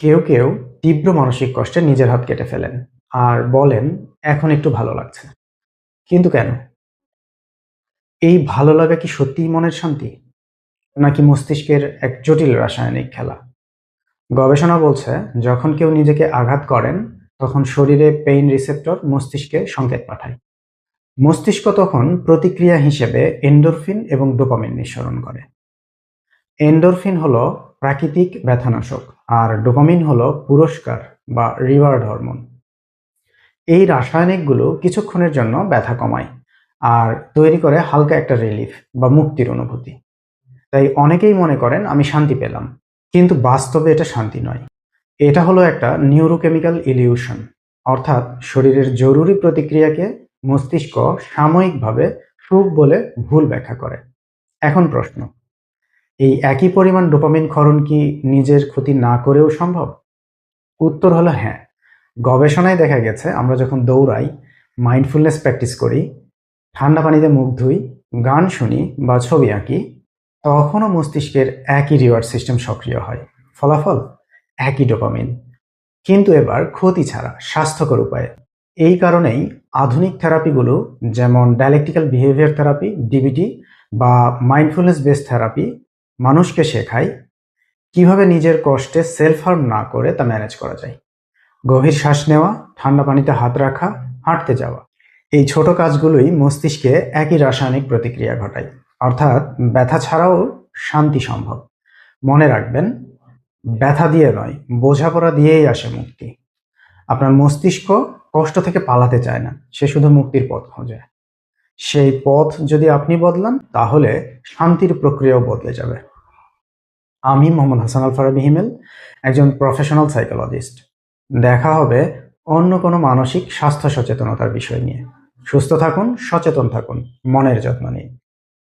কেউ কেউ তীব্র মানসিক কষ্টে নিজের হাত কেটে ফেলেন আর বলেন এখন একটু ভালো লাগছে। কিন্তু কেন? এই ভালো লাগা কি সত্যিই মনের শান্তি, নাকি মস্তিষ্কের এক জটিল রাসায়নিক খেলা? গবেষণা বলছে, যখন কেউ নিজেকে আঘাত করেন তখন শরীরে পেইন রিসেপ্টর মস্তিষ্কে সংকেত পাঠায়। মস্তিষ্ক তখন প্রতিক্রিয়া হিসেবে এন্ডোরফিন এবং ডোপামিন নিঃসরণ করে। এন্ডোরফিন হলো প্রাকৃতিক ব্যথানাশক, আর ডোপামিন হলো পুরস্কার বা রিওয়ার্ড হরমোন। এই রাসায়নিকগুলো কিছুক্ষণের জন্য ব্যথা কমায় আর তৈরি করে হালকা একটা রিলিফ বা মুক্তির অনুভূতি। তাই অনেকেই মনে করেন আমি শান্তি পেলাম, কিন্তু বাস্তবে এটা শান্তি নয়। এটা হলো একটা নিউরোকেমিক্যাল ইলিউশন, অর্থাৎ শরীরের জরুরি প্রতিক্রিয়াকে মস্তিষ্ক সাময়িকভাবে সুখ বলে ভুল ব্যাখ্যা করে। এখন প্রশ্ন, এই একই পরিমাণ ডোপামিন ক্ষরণ কি নিজের ক্ষতি না করেও সম্ভব? উত্তর হলো হ্যাঁ। গবেষণায় দেখা গেছে, আমরা যখন দৌড়াই, মাইন্ডফুলনেস প্র্যাকটিস করি, ঠান্ডা পানিতে মুখ ধুই, গান শুনি বা ছবি আঁকি, তখনও মস্তিষ্কের একই রিওয়ার্ড সিস্টেম সক্রিয় হয়। ফলাফল একই ডোপামিন, কিন্তু এবার ক্ষতি ছাড়া, স্বাস্থ্যকর উপায়ে। এই কারণেই আধুনিক থেরাপিগুলো, যেমন ডায়ালেকটিক্যাল বিহেভিয়ার থেরাপি ডিবিটি বা মাইন্ডফুলনেস বেসড থেরাপি, মানুষকে শেখায় কিভাবে নিজের কষ্টে সেলফ হার্ম না করে তা ম্যানেজ করা যায়। গভীর শ্বাস নেওয়া, ঠান্ডা পানিতে হাত রাখা, হাঁটতে যাওয়া, এই ছোট কাজগুলোই মস্তিষ্কে একই রাসায়নিক প্রতিক্রিয়া ঘটায়। অর্থাৎ ব্যথা ছাড়াও শান্তি সম্ভব। মনে রাখবেন, ব্যথা দিয়ে নয়, বোঝাপড়া দিয়েই আসে মুক্তি। আপনার মস্তিষ্ক কষ্ট থেকে পালাতে চায় না, সে শুধু মুক্তির পথ খোঁজে। সেই পথ যদি আপনি বদলান, তাহলে শান্তির প্রক্রিয়াও বদলে যাবে। আমি মোহাম্মদ হাসান আল ফারাবী হিমেল, একজন প্রফেশনাল সাইকোলজিস্ট। দেখা হবে অন্য কোনো মানসিক স্বাস্থ্য সচেতনতার বিষয় নিয়ে। সুস্থ থাকুন, সচেতন থাকুন, মনের যত্ন নিন।